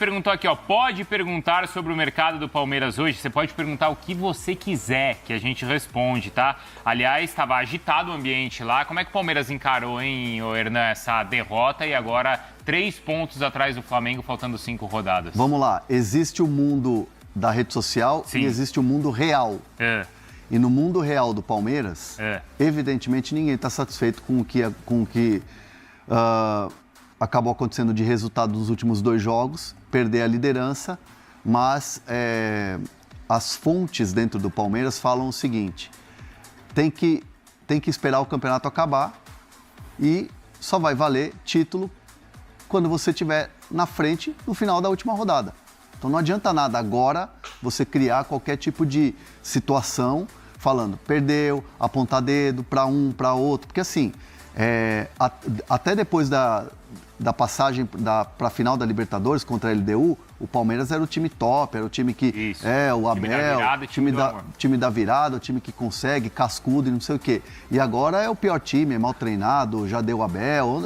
Perguntou aqui, ó, pode perguntar sobre o mercado do Palmeiras hoje? Você pode perguntar o que você quiser, que a gente responde, tá? Aliás, estava agitado o ambiente lá. Como é que o Palmeiras encarou, hein, Hernan, essa derrota e agora 3 pontos atrás do Flamengo, faltando 5 rodadas? Vamos lá, existe o mundo da rede social e existe o mundo real. E no mundo real do Palmeiras, evidentemente ninguém está satisfeito com o que acabou acontecendo de resultado dos últimos 2 jogos, perder a liderança, mas as fontes dentro do Palmeiras falam o seguinte: tem que esperar o campeonato acabar e só vai valer título quando você estiver na frente no final da última rodada. Então não adianta nada agora você criar qualquer tipo de situação falando perdeu, apontar dedo para um, para outro, porque assim, até depois da passagem para a final da Libertadores contra a LDU, o Palmeiras era o time top, era o time que... o Abel, time da virada, o time que consegue, cascudo e não sei o quê. E agora é o pior time, é mal treinado, já deu o Abel.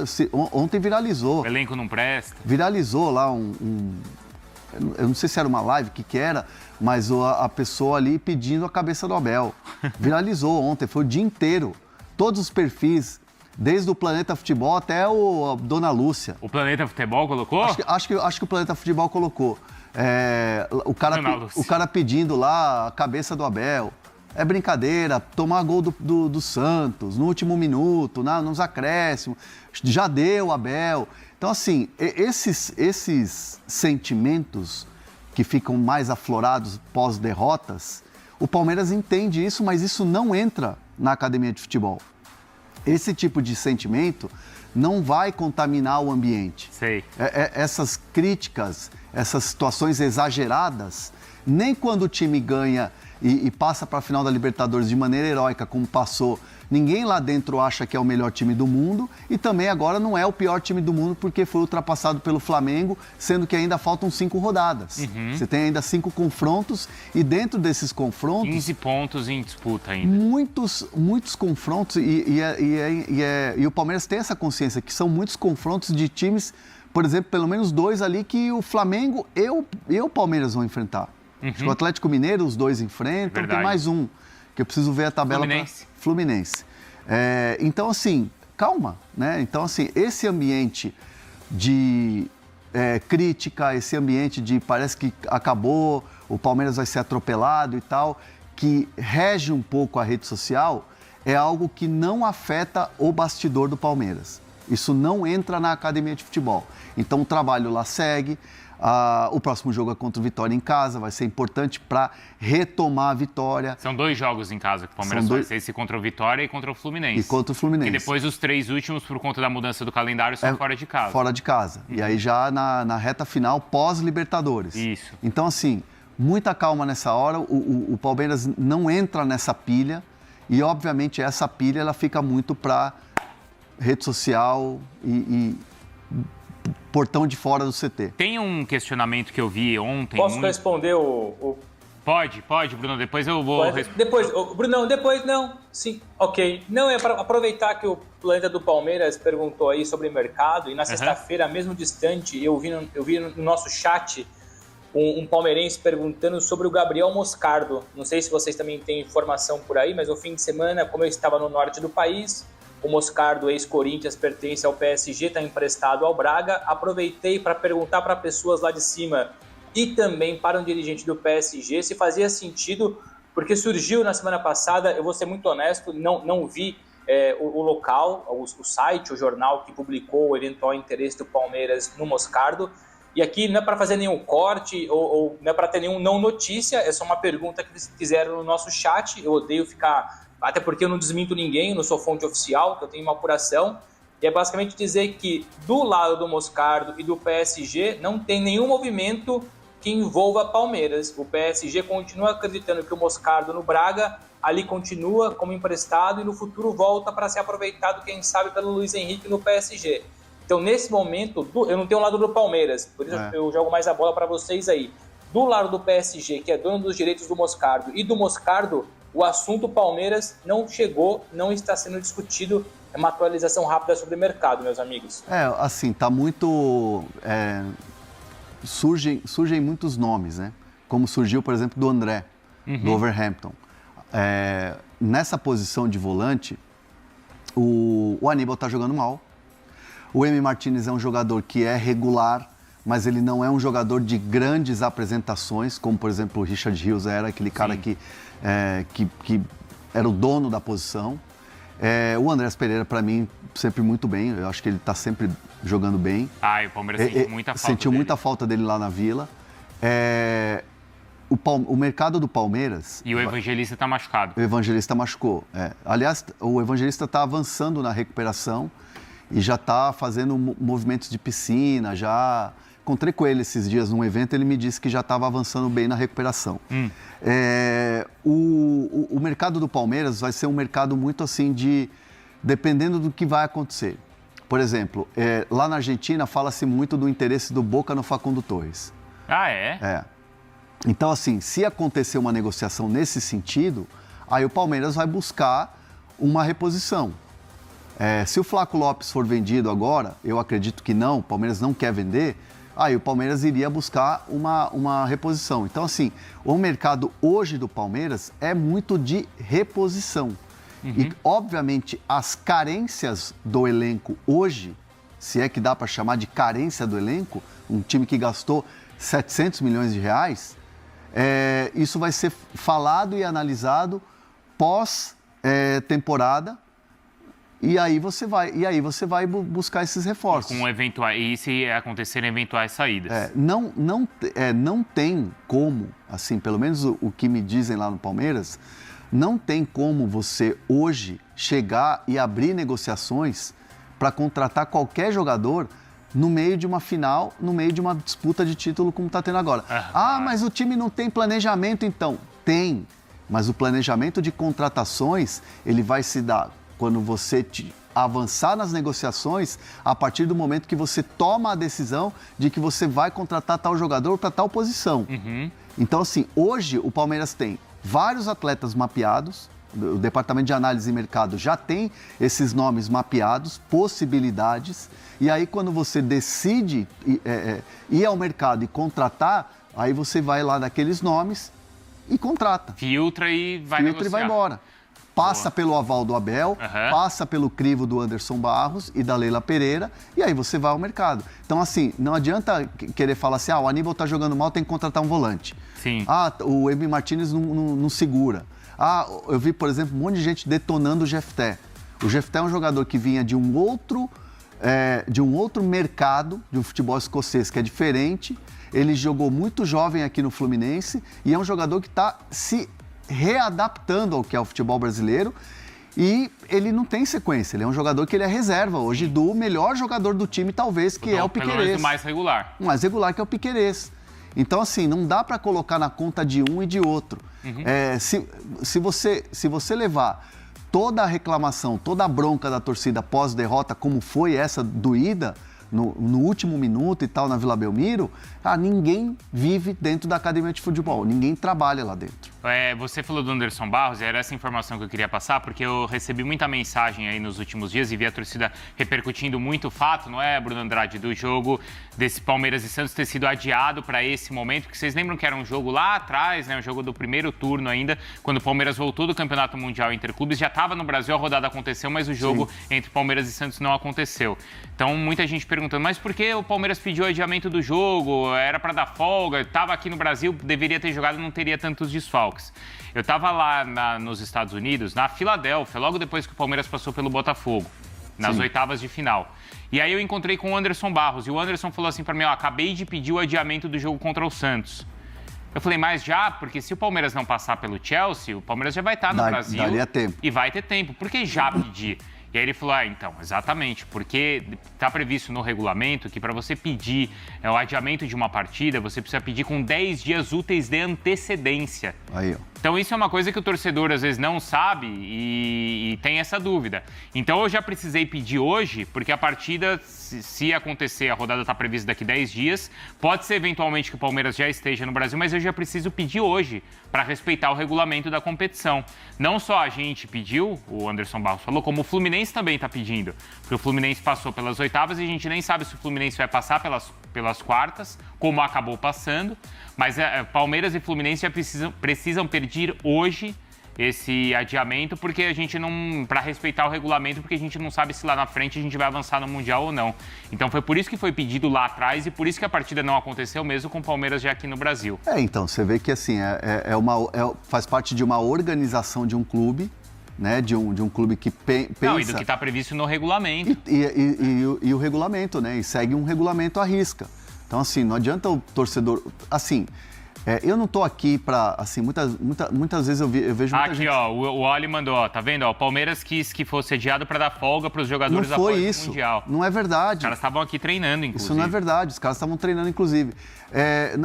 Ontem viralizou. O elenco não presta. Viralizou lá eu não sei se era uma live, o que era, mas a pessoa ali pedindo a cabeça do Abel. Viralizou ontem, foi o dia inteiro. Todos os perfis, desde o Planeta Futebol até a Dona Lúcia. O Planeta Futebol colocou? Acho que o Planeta Futebol colocou. O cara pedindo lá a cabeça do Abel. É brincadeira, tomar gol do Santos no último minuto, nos acréscimos. Já deu, Abel. Então, assim, esses sentimentos que ficam mais aflorados pós-derrotas, o Palmeiras entende isso, mas isso não entra na academia de futebol. Esse tipo de sentimento não vai contaminar o ambiente. Sei. Essas críticas, essas situações exageradas, nem quando o time ganha e passa para a final da Libertadores de maneira heróica, como passou, ninguém lá dentro acha que é o melhor time do mundo e também agora não é o pior time do mundo porque foi ultrapassado pelo Flamengo, sendo que ainda faltam 5 rodadas. Você tem ainda 5 confrontos e dentro desses confrontos... 15 pontos em disputa ainda. Muitos confrontos e o Palmeiras tem essa consciência que são muitos confrontos de times, por exemplo, pelo menos 2 ali que o Flamengo e o Palmeiras vão enfrentar. Acho que o Atlético Mineiro, os 2 enfrentam, tem mais um, que eu preciso ver a tabela. Fluminense. Então, assim, calma, né? Então, assim, esse ambiente de crítica, esse ambiente de parece que acabou, o Palmeiras vai ser atropelado e tal, que rege um pouco a rede social, é algo que não afeta o bastidor do Palmeiras. Isso não entra na academia de futebol. Então, o trabalho lá segue. O próximo jogo é contra o Vitória em casa, vai ser importante para retomar a vitória. São 2 jogos em casa que o Palmeiras vai ser, esse contra o Vitória e contra o Fluminense. E depois os 3 últimos, por conta da mudança do calendário, são fora de casa. Fora de casa. E aí já na reta final, pós-Libertadores. Isso. Então, assim, muita calma nessa hora, o Palmeiras não entra nessa pilha e, obviamente, essa pilha ela fica muito para rede social e portão de fora do CT. Tem um questionamento que eu vi ontem... Posso responder o... Pode, Bruno, depois eu vou... Depois, Brunão, depois não. Sim, ok. Não, é para aproveitar que o Planeta do Palmeiras perguntou aí sobre mercado e na sexta-feira, mesmo distante, eu vi no nosso chat um palmeirense perguntando sobre o Gabriel Moscardo. Não sei se vocês também têm informação por aí, mas no fim de semana, como eu estava no norte do país... O Moscardo, ex-Corinthians, pertence ao PSG, está emprestado ao Braga. Aproveitei para perguntar para pessoas lá de cima e também para um dirigente do PSG se fazia sentido, porque surgiu na semana passada, eu vou ser muito honesto, não vi o local, o site, o jornal que publicou o eventual interesse do Palmeiras no Moscardo. E aqui não é para fazer nenhum corte ou não é para ter nenhum não notícia, é só uma pergunta que eles fizeram no nosso chat. Eu odeio ficar... Até porque eu não desminto ninguém, eu não sou fonte oficial, que eu tenho uma apuração. E é basicamente dizer que do lado do Moscardo e do PSG não tem nenhum movimento que envolva Palmeiras. O PSG continua acreditando que o Moscardo no Braga ali continua como emprestado e no futuro volta para ser aproveitado, quem sabe, pelo Luiz Henrique no PSG. Então, nesse momento, eu não tenho o lado do Palmeiras, por isso eu jogo mais a bola para vocês aí. Do lado do PSG, que é dono dos direitos do Moscardo, e do Moscardo, o assunto Palmeiras não chegou, não está sendo discutido. É uma atualização rápida sobre o mercado, meus amigos. Assim, tá muito... surgem muitos nomes, né? Como surgiu, por exemplo, do André, do Wolverhampton. Nessa posição de volante, o Aníbal está jogando mal. O Emi Martínez é um jogador que é regular, mas ele não é um jogador de grandes apresentações, como, por exemplo, o Richard Rios era, aquele cara que era o dono da posição. O Andrés Pereira, para mim, sempre muito bem. Eu acho que ele está sempre jogando bem. E o Palmeiras sentiu muita falta Sentiu dele. muita falta dele lá na Vila. O mercado do Palmeiras... E o Evangelista está machucado. O Evangelista machucou. Aliás, o Evangelista está avançando na recuperação e já está fazendo movimentos de piscina, já... Encontrei com ele esses dias num evento, ele me disse que já estava avançando bem na recuperação. O mercado do Palmeiras vai ser um mercado muito assim de... Dependendo do que vai acontecer. Por exemplo, lá na Argentina fala-se muito do interesse do Boca no Facundo Torres. Então, assim, se acontecer uma negociação nesse sentido, aí o Palmeiras vai buscar uma reposição. Se o Flaco Lopes for vendido agora, eu acredito que não, o Palmeiras não quer vender, aí o Palmeiras iria buscar uma reposição. Então, assim, o mercado hoje do Palmeiras é muito de reposição. E, obviamente, as carências do elenco hoje, se é que dá para chamar de carência do elenco, um time que gastou 700 milhões de reais, isso vai ser falado e analisado pós-temporada. E aí você vai buscar esses reforços. E se acontecerem eventuais saídas? Não tem como, assim, pelo menos o que me dizem lá no Palmeiras, não tem como você hoje chegar e abrir negociações para contratar qualquer jogador no meio de uma final, no meio de uma disputa de título como está tendo agora. Mas o time não tem planejamento, então. Tem, mas o planejamento de contratações, ele vai se dar quando você avançar nas negociações, a partir do momento que você toma a decisão de que você vai contratar tal jogador para tal posição. Então, assim, hoje o Palmeiras tem vários atletas mapeados, o Departamento de Análise e Mercado já tem esses nomes mapeados, possibilidades, e aí quando você decide ir ao mercado e contratar, aí você vai lá naqueles nomes e contrata. Filtra e vai negociar. E vai embora. Passa pelo aval do Abel, passa pelo crivo do Anderson Barros e da Leila Pereira, e aí você vai ao mercado. Então, assim, não adianta querer falar assim, o Aníbal tá jogando mal, tem que contratar um volante. Sim. O Emi Martínez não segura. Eu vi, por exemplo, um monte de gente detonando o Jefté. O Jefté é um jogador que vinha de um outro mercado, de um futebol escocês, que é diferente. Ele jogou muito jovem aqui no Fluminense e é um jogador que está se readaptando ao que é o futebol brasileiro e ele não tem sequência. Ele é um jogador que ele é reserva hoje do melhor jogador do time, talvez, que é o Piquerez. Pelo menos o mais regular. O mais regular, que é o Piquerez. Então, assim, não dá para colocar na conta de um e de outro. Se você levar toda a reclamação, toda a bronca da torcida pós-derrota, como foi essa doída, no último minuto e tal, na Vila Belmiro, ninguém vive dentro da academia de futebol, ninguém trabalha lá dentro. Você falou do Anderson Barros, era essa informação que eu queria passar, porque eu recebi muita mensagem aí nos últimos dias e vi a torcida repercutindo muito o fato, não é, Bruno Andrade, do jogo desse Palmeiras e Santos ter sido adiado para esse momento, porque vocês lembram que era um jogo lá atrás, né, um jogo do primeiro turno ainda, quando o Palmeiras voltou do Campeonato Mundial Interclubes, já estava no Brasil, a rodada aconteceu, mas o jogo entre Palmeiras e Santos não aconteceu. Então, muita gente perguntando, mas por que o Palmeiras pediu adiamento do jogo? Era para dar folga, estava aqui no Brasil, deveria ter jogado, não teria tantos desfalques. Eu estava lá nos Estados Unidos, na Filadélfia, logo depois que o Palmeiras passou pelo Botafogo, nas oitavas de final. E aí eu encontrei com o Anderson Barros, e o Anderson falou assim para mim, acabei de pedir o adiamento do jogo contra o Santos. Eu falei, mas já? Porque se o Palmeiras não passar pelo Chelsea, o Palmeiras já vai estar no Brasil. Daria tempo. E vai ter tempo. Por que já pedir? E aí ele falou, então, exatamente, porque está previsto no regulamento que para você pedir o adiamento de uma partida, você precisa pedir com 10 dias úteis de antecedência. Aí, ó. Então isso é uma coisa que o torcedor às vezes não sabe e tem essa dúvida. Então eu já precisei pedir hoje, porque a partida, se acontecer, a rodada está prevista daqui 10 dias, pode ser eventualmente que o Palmeiras já esteja no Brasil, mas eu já preciso pedir hoje para respeitar o regulamento da competição. Não só a gente pediu, o Anderson Barros falou, como o Fluminense também está pedindo. Porque o Fluminense passou pelas oitavas e a gente nem sabe se o Fluminense vai passar pelas pelas quartas, como acabou passando, mas Palmeiras e Fluminense já precisam pedir hoje esse adiamento, porque a gente não, para respeitar o regulamento, porque a gente não sabe se lá na frente a gente vai avançar no Mundial ou não. Então foi por isso que foi pedido lá atrás e por isso que a partida não aconteceu mesmo com o Palmeiras já aqui no Brasil. Então, você vê que assim, faz parte de uma organização de um clube, né, de um clube que pensa... Não, e do que está previsto no regulamento. E o regulamento, né, e segue um regulamento à risca. Então, assim, não adianta o torcedor... Assim, eu não tô aqui para, assim, muitas vezes eu vejo muita gente... Aqui, ó, o Oli mandou, ó, tá vendo? Ó, o Palmeiras quis que fosse adiado para dar folga para os jogadores após o Mundial. Não é verdade. Os caras estavam aqui treinando, inclusive. Isso não é verdade, os caras estavam treinando, inclusive.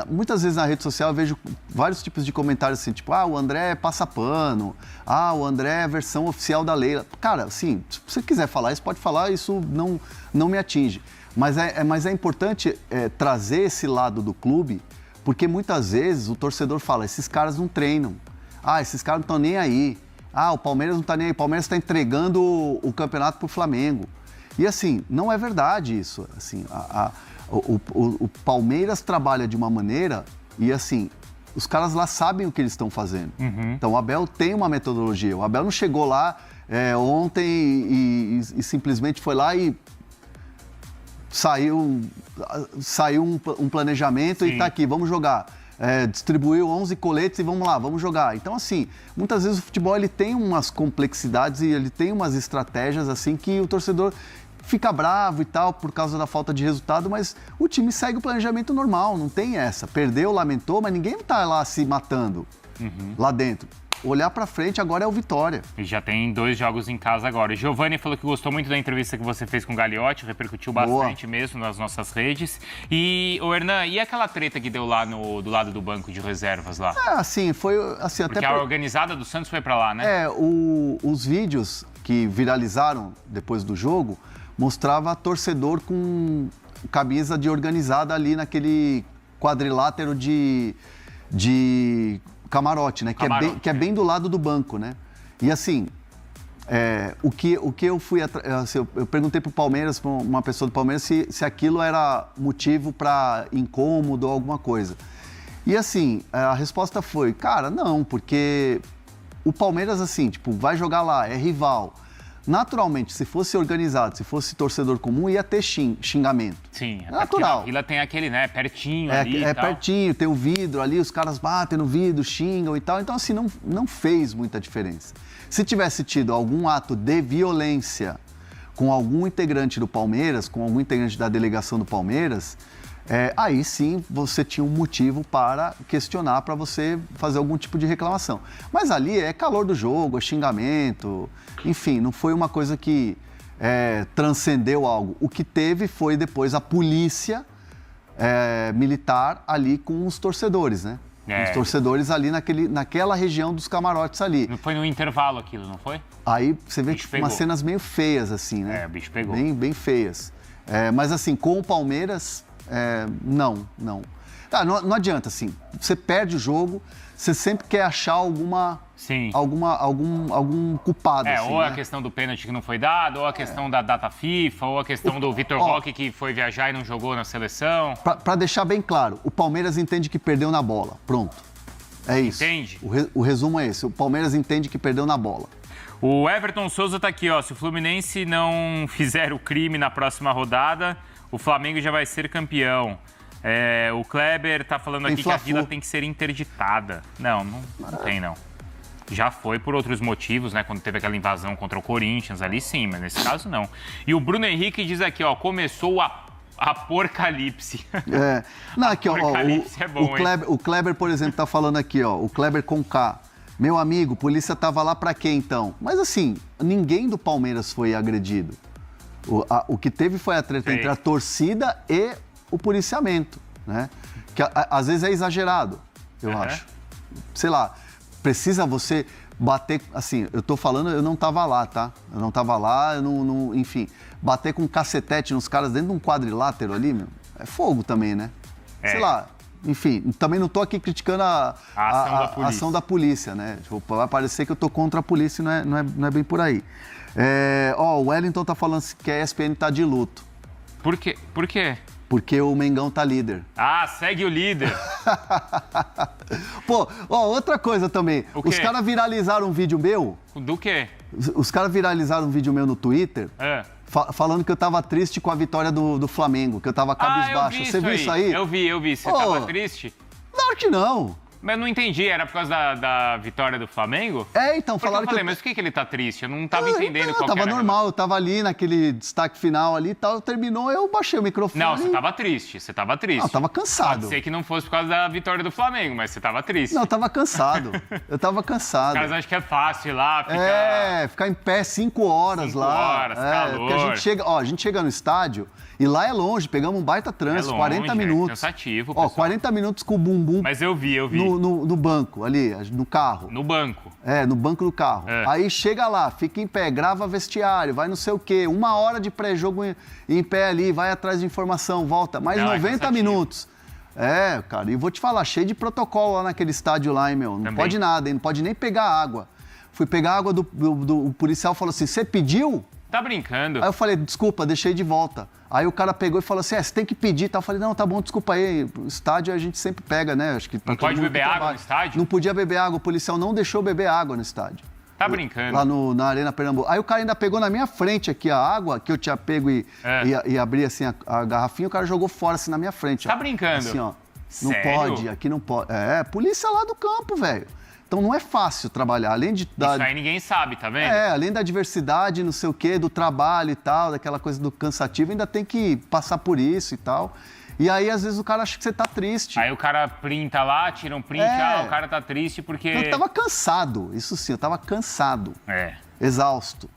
Muitas vezes na rede social eu vejo vários tipos de comentários assim, tipo, o André passa pano, o André é a versão oficial da Leila. Cara, assim, se você quiser falar isso, pode falar, isso não me atinge. Mas é importante trazer esse lado do clube, porque muitas vezes o torcedor fala, esses caras não treinam, esses caras não estão nem aí, o Palmeiras não está nem aí, o Palmeiras está entregando o campeonato para o Flamengo. E assim, não é verdade isso. Assim, o Palmeiras trabalha de uma maneira e assim, os caras lá sabem o que eles estão fazendo. Uhum. Então o Abel tem uma metodologia, o Abel não chegou lá ontem e simplesmente foi lá e saiu um planejamento. Sim. E tá aqui, vamos jogar. Distribuiu 11 coletes e vamos lá, vamos jogar. Então, assim, muitas vezes o futebol ele tem umas complexidades e ele tem umas estratégias assim que o torcedor fica bravo e tal por causa da falta de resultado, mas o time segue o planejamento normal, não tem essa. Perdeu, lamentou, mas ninguém tá lá se matando lá dentro. Olhar pra frente agora é o Vitória. E já tem 2 jogos em casa agora. O Giovanni falou que gostou muito da entrevista que você fez com o Gagliotti, repercutiu bastante mesmo nas nossas redes. E, Hernan, e aquela treta que deu lá do lado do banco de reservas lá? Assim, foi assim até... Porque a organizada do Santos foi pra lá, né? Os vídeos que viralizaram depois do jogo mostrava torcedor com camisa de organizada ali naquele quadrilátero de camarote, né? Que é bem do lado do banco, né? E assim, o que eu fui assim, eu perguntei pro Palmeiras, pra uma pessoa do Palmeiras, se aquilo era motivo para incômodo ou alguma coisa. E assim, a resposta foi, cara, não, porque o Palmeiras, assim, tipo, vai jogar lá, é rival. Naturalmente, se fosse organizado, se fosse torcedor comum, ia ter xingamento. Sim, é natural. A Vila tem aquele, né, pertinho ali e tal. Pertinho, tem o vidro ali, os caras batem no vidro, xingam e tal. Então, assim, não fez muita diferença. Se tivesse tido algum ato de violência com algum integrante do Palmeiras, com algum integrante da delegação do Palmeiras, aí sim você tinha um motivo para questionar, para você fazer algum tipo de reclamação. Mas ali é calor do jogo, é xingamento, enfim, não foi uma coisa que transcendeu algo. O que teve foi depois a polícia militar ali com os torcedores, né? Os torcedores ali naquela região dos camarotes ali. Não foi no intervalo aquilo, não foi? Aí você vê umas cenas meio feias, assim, né? O bicho pegou. Bem feias. Mas assim, com o Palmeiras... não. Não adianta, assim, você perde o jogo, você sempre quer achar algum culpado. Assim, ou né? a questão do pênalti que não foi dado, ou a questão da data FIFA, ou a questão do Vitor Roque que foi viajar e não jogou na seleção. Pra deixar bem claro, o Palmeiras entende que perdeu na bola, pronto. É isso. Entende? O resumo é esse, o Palmeiras entende que perdeu na bola. O Everton Souza tá aqui, ó, se o Fluminense não fizer o crime na próxima rodada, o Flamengo já vai ser campeão. O Kleber tá falando aqui que a Vila tem que ser interditada. Não tem, não. Já foi por outros motivos, né? Quando teve aquela invasão contra o Corinthians ali, sim, mas nesse caso não. E o Bruno Henrique diz aqui, ó, começou a porcalipse. Aqui, ó, porcalipse é bom, o Kleber, por exemplo, tá falando aqui, ó, o Kleber com K. Meu amigo, polícia tava lá pra quê, então? Mas assim, ninguém do Palmeiras foi agredido. O que teve foi a treta entre a torcida e o policiamento, né? Que às vezes é exagerado, eu acho. Sei lá, precisa você bater, assim, eu tô falando, eu não tava lá, tá? Eu não tava lá, enfim, bater com um cacetete nos caras dentro de um quadrilátero ali, meu, é fogo também, né? Sei lá, enfim, também não tô aqui criticando a ação da polícia, né? Tipo, vai parecer que eu tô contra a polícia e não é bem por aí. O Wellington tá falando que a ESPN tá de luto. Por quê? Porque o Mengão tá líder. Ah, segue o líder. Pô, ó, outra coisa também. O quê? Os caras viralizaram um vídeo meu. Do quê? Os caras viralizaram um vídeo meu no Twitter. É. Falando que eu tava triste com a vitória do Flamengo, que eu tava cabisbaixo. Você viu isso aí? Eu vi. Você Ô, tava triste? Claro que não. Mas eu não entendi, era por causa da vitória do Flamengo? Então, Porque falaram eu falei, que... mas por que ele tá triste? Eu não tava entendendo qual que tava era a normal, eu tava ali naquele destaque final ali e tal, terminou, eu baixei o microfone. Não, você tava triste, Não, eu tava cansado. Pode ser que não fosse por causa da vitória do Flamengo, mas você tava triste. Não, eu tava cansado. Eu tava cansado. Os caras acham que é fácil ir lá, ficar... Ficar em pé 5 horas 5 lá. horas, calor. Porque a gente chega no estádio e lá é longe, pegamos um baita trânsito, 40 minutos. É cansativo, pessoal. 40 minutos com o bumbum. Mas eu vi. No banco, ali, no carro. No banco. No banco do carro. É. Aí chega lá, fica em pé, grava vestiário, vai não sei o quê, 1 hora de pré-jogo em pé ali, vai atrás de informação, volta, mais 90 minutos. Cara, e vou te falar, cheio de protocolo lá naquele estádio lá, hein, meu. Não pode nada, hein, não pode nem pegar água. Fui pegar água o policial falou assim, você pediu? Tá brincando? Aí eu falei, desculpa, deixei de volta. Aí o cara pegou e falou assim, você tem que pedir, tá? Eu falei, não, tá bom, desculpa aí, o estádio a gente sempre pega, né? Acho que não pode beber água no estádio? Não podia beber água, o policial não deixou beber água no estádio. Tá brincando? Lá na Arena Pernambuco. Aí o cara ainda pegou na minha frente aqui a água, que eu tinha pego e abri assim a garrafinha, o cara jogou fora assim na minha frente. Tá brincando? Assim, ó. Não Sério? pode, aqui não pode. Polícia lá do campo, velho. Então não é fácil trabalhar, além de... Isso aí ninguém sabe, tá vendo? Além da diversidade, não sei o quê, do trabalho e tal, daquela coisa do cansativo, ainda tem que passar por isso e tal. E aí, às vezes, o cara acha que você tá triste. Aí o cara printa lá, tira um print, o cara tá triste porque... Eu tava cansado, isso sim, eu tava cansado. Exausto.